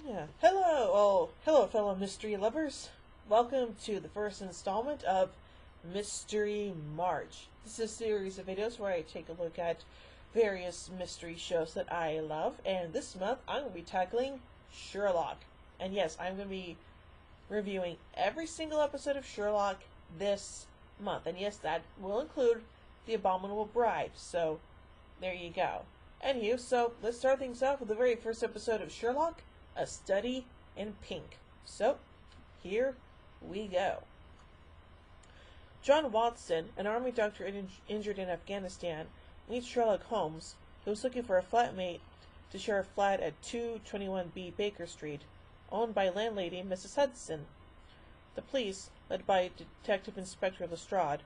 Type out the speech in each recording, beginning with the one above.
Yeah. Hello, fellow mystery lovers. Welcome to the first installment of Mystery March. This is a series of videos where I take a look at various mystery shows that I love, and this month I'm going to be tackling Sherlock. And yes, I'm going to be reviewing every single episode of Sherlock this month. And yes, that will include The Abominable Bride. So, there you go. Anywho, so let's start things off with the very first episode of Sherlock, A Study in Pink. So, here we go. John Watson, an army doctor injured in Afghanistan, meets Sherlock Holmes, who is looking for a flatmate to share a flat at 221B Baker Street, owned by landlady Mrs. Hudson. The police, led by Detective Inspector Lestrade,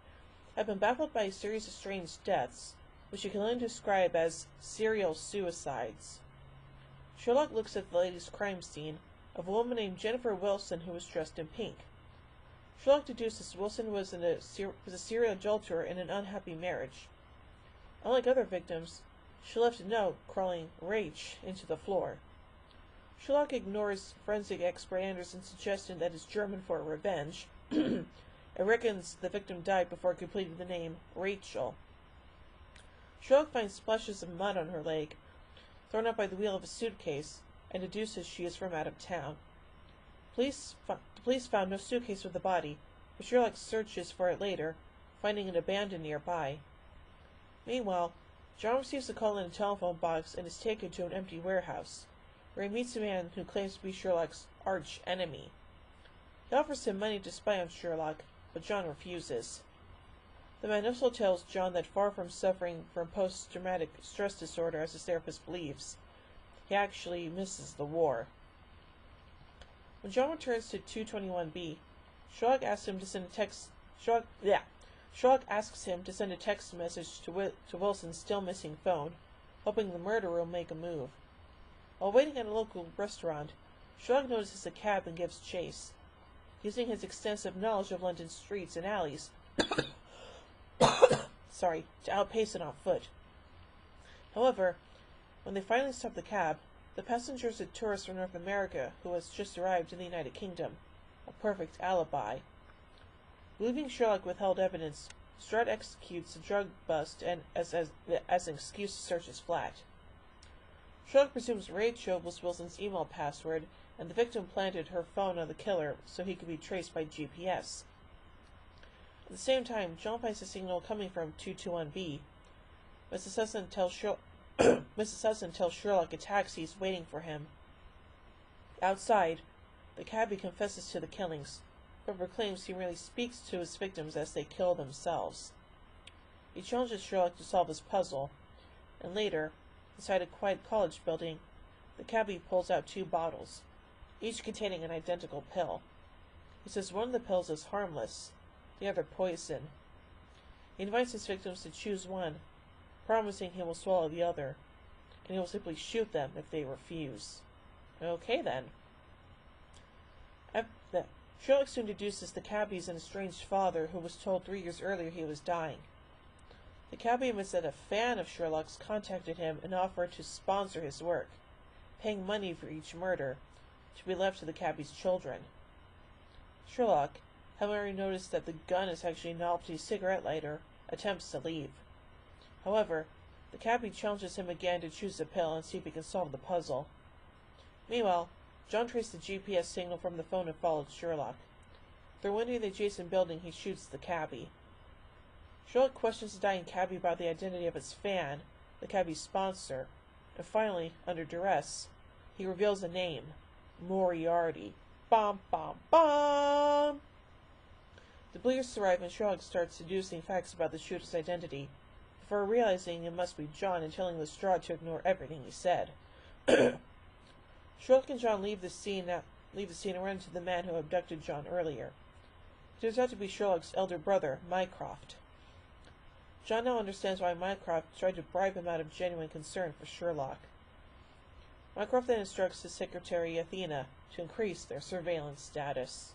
have been baffled by a series of strange deaths, which you can only describe as serial suicides. Sherlock looks at the lady's crime scene of a woman named Jennifer Wilson who was dressed in pink. Sherlock deduces Wilson was a serial adulterer in an unhappy marriage. Unlike other victims, she left a note crawling "Rach" into the floor. Sherlock ignores forensic expert Anderson's suggestion that it's German for revenge, and reckons the victim died before completing the name Rachel. Sherlock finds splashes of mud on her leg, thrown up by the wheel of a suitcase, and deduces she is from out of town. The police found no suitcase with the body, but Sherlock searches for it later, finding it abandoned nearby. Meanwhile, John receives a call in a telephone box and is taken to an empty warehouse, where he meets a man who claims to be Sherlock's arch enemy. He offers him money to spy on Sherlock, but John refuses. The man also tells John that far from suffering from post-traumatic stress disorder, as his therapist believes, he actually misses the war. When John returns to 221B, Sherlock asks him to send a text. Sherlock asks him to send a text message to Wilson's still missing phone, hoping the murderer will make a move. While waiting at a local restaurant, Sherlock notices a cab and gives chase, using his extensive knowledge of London streets and alleys to outpace it on foot. However, when they finally stop the cab, the passenger is a tourist from North America who has just arrived in the United Kingdom, a perfect alibi. Leaving Sherlock withheld evidence, Strad executes a drug bust and as an excuse to search his flat. Sherlock presumes Rachel was Wilson's email password, and the victim planted her phone on the killer so he could be traced by GPS. At the same time, John finds a signal coming from 221B. Mrs. Hudson tells Sherlock a taxi is waiting for him. Outside, the cabbie confesses to the killings, but proclaims he merely speaks to his victims as they kill themselves. He challenges Sherlock to solve his puzzle, and later, inside a quiet college building, the cabbie pulls out 2 bottles, each containing an identical pill. He says one of the pills is harmless, the other poison. He invites his victims to choose one, promising he will swallow the other, and he will simply shoot them if they refuse. Okay then. Sherlock soon deduces the cabbie is an estranged father who was told 3 years earlier he was dying. The cabbie admits that a fan of Sherlock's contacted him and offered to sponsor his work, paying money for each murder, to be left to the cabbie's children. Sherlock, having already noticed that the gun is actually a novelty cigarette lighter, attempts to leave. However, the cabbie challenges him again to choose a pill and see if he can solve the puzzle. Meanwhile, John traced the GPS signal from the phone and followed Sherlock. Through a window in the adjacent building, he shoots the cabbie. Sherlock questions the dying cabbie about the identity of his fan, the cabbie's sponsor, and finally, under duress, he reveals a name: Moriarty. Bom, bom, bom! The police arrive and Sherlock starts deducing facts about the shooter's identity, before realizing it must be John and telling Lestrade to ignore everything he said. Sherlock and John leave the scene and run into the man who abducted John earlier. It turns out to be Sherlock's elder brother, Mycroft. John now understands why Mycroft tried to bribe him out of genuine concern for Sherlock. Mycroft then instructs his secretary, Athena, to increase their surveillance status.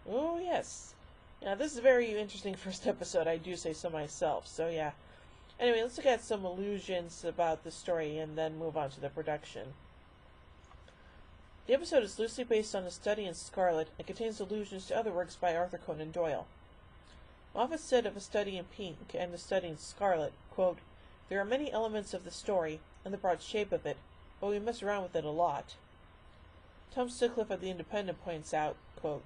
Oh, yes. Yeah, this is a very interesting first episode, I do say so myself, so yeah. Anyway, let's look at some allusions about the story and then move on to the production. The episode is loosely based on A Study in Scarlet and contains allusions to other works by Arthur Conan Doyle. Moffat said of A Study in Pink and A Study in Scarlet, quote, "There are many elements of the story and the broad shape of it, but we mess around with it a lot." Tom Sutcliffe of The Independent points out, quote,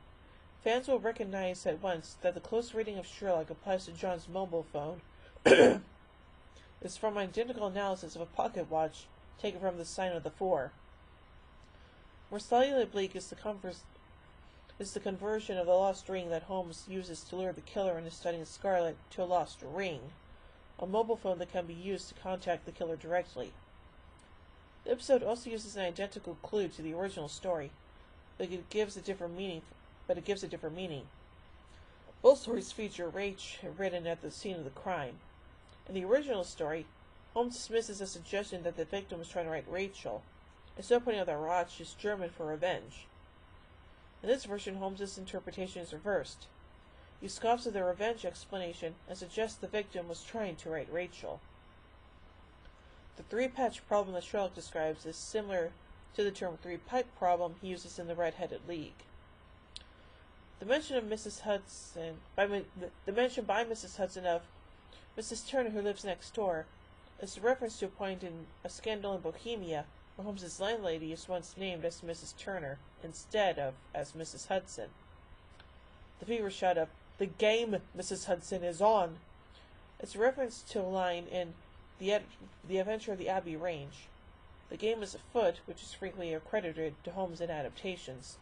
"Fans will recognize at once that the close reading of Sherlock applies to John's mobile phone is from an identical analysis of a pocket watch taken from the Sign of the Four. More slightly oblique is the conversion of the lost ring that Holmes uses to lure the killer in his study in Scarlet to a lost ring, a mobile phone that can be used to contact the killer directly. The episode also uses an identical clue to the original story, but it gives a different meaning. Both stories feature Rach written at the scene of the crime. In the original story, Holmes dismisses a suggestion that the victim was trying to write Rachel, instead of pointing out that Rach is German for revenge. In this version, Holmes's interpretation is reversed. He scoffs at the revenge explanation and suggests the victim was trying to write Rachel. The three-patch problem that Sherlock describes is similar to the term three-pipe problem he uses in The Red-Headed League. The mention by Mrs. Hudson of Mrs. Turner who lives next door is a reference to a point in A Scandal in Bohemia where Holmes's landlady is once named as Mrs. Turner instead of as Mrs. Hudson. The fever shot of "The game Mrs. Hudson is on" is a reference to a line in The Adventure of the Abbey Range. The game is afoot, which is frequently accredited to Holmes in adaptations.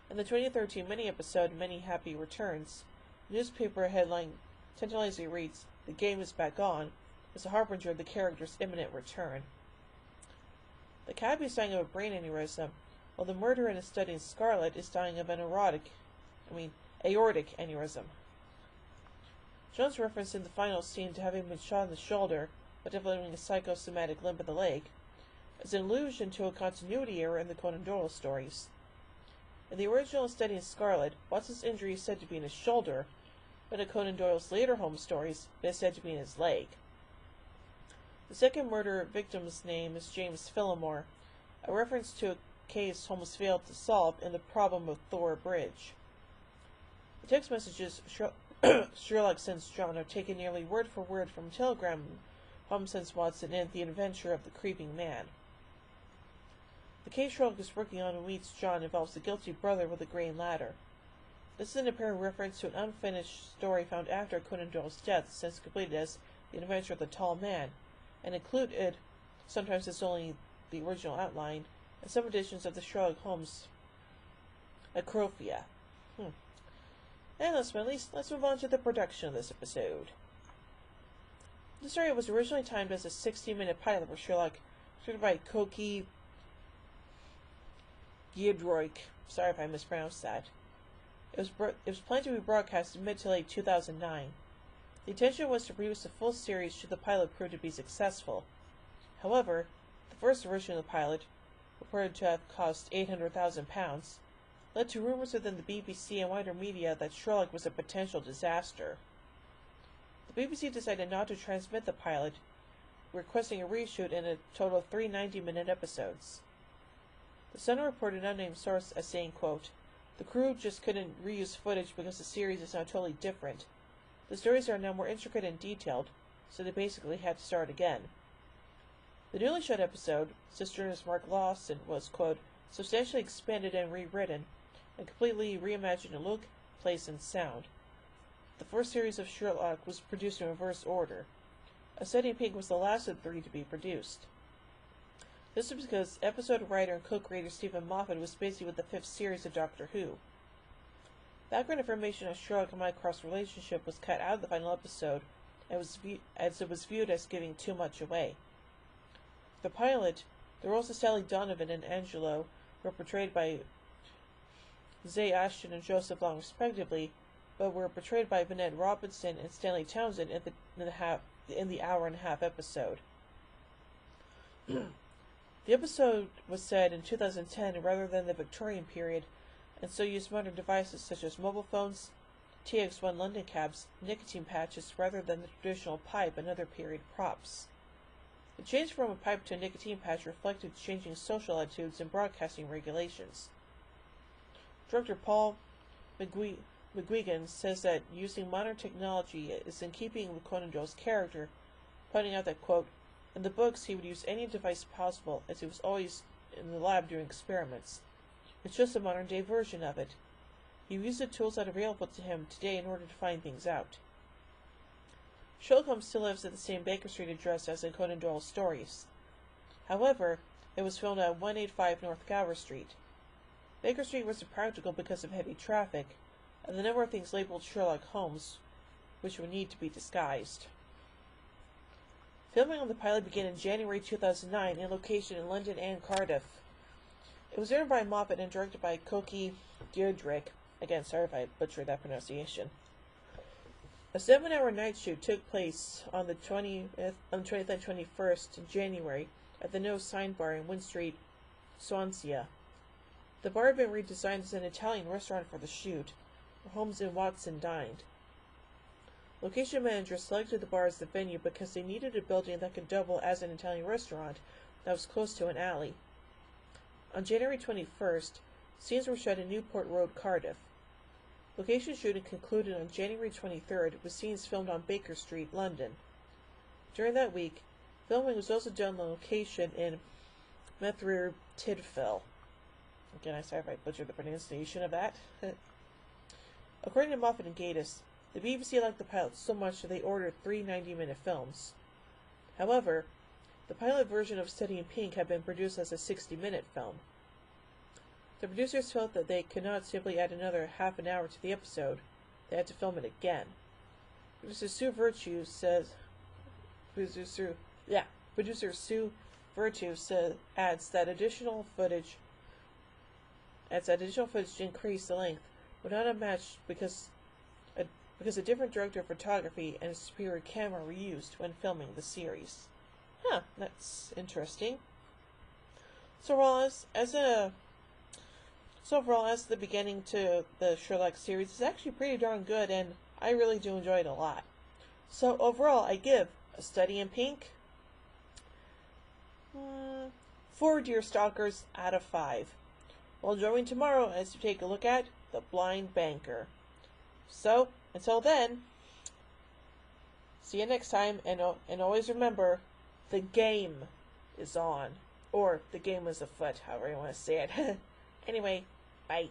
In the 2013 mini-episode Many Happy Returns, the newspaper headline tantalizingly reads, "The game is back on," as a harbinger of the character's imminent return. The cabby is dying of a brain aneurysm, while the murderer in A Study in Scarlet is dying of an aortic aneurysm. John's reference in the final scene to having been shot in the shoulder, but developing a psychosomatic limp in the leg, is an allusion to a continuity error in the Conan Doyle stories. In the original A Study in Scarlet, Watson's injury is said to be in his shoulder, but in Conan Doyle's later Holmes stories, it is said to be in his leg. The second murder victim's name is James Phillimore, a reference to a case Holmes failed to solve in The Problem of Thor Bridge. The text messages Sherlock sends John are taken nearly word for word from a telegram Holmes sends Watson in The Adventure of the Creeping Man. The case Sherlock is working on and meets John involves the guilty brother with a green ladder. This is an apparent reference to an unfinished story found after Conan Doyle's death, since completed as The Adventure of the Tall Man, and included, sometimes as only the original outline, in some editions of the Sherlock Holmes Acrophia. And last but not least, let's move on to the production of this episode. The story was originally timed as a 60-minute pilot for Sherlock, written by Koki Giedroyc. Sorry if I mispronounced that. It was planned to be broadcast in mid to late 2009. The intention was to produce a full series should the pilot prove to be successful. However, the first version of the pilot, reported to have cost £800,000, led to rumors within the BBC and wider media that Sherlock was a potential disaster. The BBC decided not to transmit the pilot, requesting a reshoot in a total of 3 90-minute episodes. The Sun reported an unnamed source as saying, quote, "The crew just couldn't reuse footage because the series is now totally different. The stories are now more intricate and detailed, so they basically had to start again." The newly shot episode, says journalist Mark Lawson, was, quote, "substantially expanded and rewritten, and completely reimagined in look, place, and sound. The first series of Sherlock was produced in reverse order. A Study in Pink was the last of the 3 to be produced. This was because episode writer and co-creator Stephen Moffat was busy with the 5th series of Doctor Who. Background information on Sherlock and Mycroft's relationship was cut out of the final episode, as it was viewed as giving too much away. For the pilot, the roles of Sally Donovan and Angelo were portrayed by Zay Ashton and Joseph Long respectively, but were portrayed by Vinette Robinson and Stanley Townsend in the hour-and-a-half episode. The episode was set in 2010 rather than the Victorian period, and so used modern devices such as mobile phones, TX1 London cabs, nicotine patches rather than the traditional pipe and other period props. The change from a pipe to a nicotine patch reflected changing social attitudes and broadcasting regulations. Director Paul McGuigan says that using modern technology is in keeping with Conan Doyle's character, pointing out that, quote, in the books he would use any device possible as he was always in the lab doing experiments. It's just a modern-day version of it. He used the tools that are available to him today in order to find things out. Sherlock Holmes still lives at the same Baker Street address as in Conan Doyle's stories. However, it was filmed at 185 North Gower Street. Baker Street was impractical because of heavy traffic, and the number of things labeled Sherlock Holmes, which would need to be disguised. Filming on the pilot began in January 2009 in location in London and Cardiff. It was written by Moffat and directed by Koki Deirdrick. Again, sorry if I butchered that pronunciation. A 7-hour night shoot took place on the 20th and 21st of January at the No Sign Bar in Wynn Street, Swansea. The bar had been redesigned as an Italian restaurant for the shoot, where Holmes and Watson dined. Location managers selected the bar as the venue because they needed a building that could double as an Italian restaurant that was close to an alley. On January 21st, scenes were shot in Newport Road, Cardiff. Location shooting concluded on January 23rd with scenes filmed on Baker Street, London. During that week, filming was also done on location in Methrir Tidfil. Again, I'm sorry if I butchered the pronunciation of that. According to Moffat and Gatiss, the BBC liked the pilot so much that they ordered 3 90-minute films. However, the pilot version of Steady in Pink had been produced as a 60-minute film. The producers felt that they could not simply add another half an hour to the episode. They had to film it again. Producer Sue Virtue adds that additional footage to increase the length would not have matched because a different director of photography and a superior camera were used when filming the series. Huh, that's interesting. So overall, as the beginning to the Sherlock series is actually pretty darn good, and I really do enjoy it a lot. So overall, I give A Study in Pink 4 Deer Stalkers out of 5. Well, join me tomorrow as we take a look at The Blind Banker. So, until then, see you next time, and always remember, the game is on. Or, the game is afoot, however you want to say it. Anyway, bye.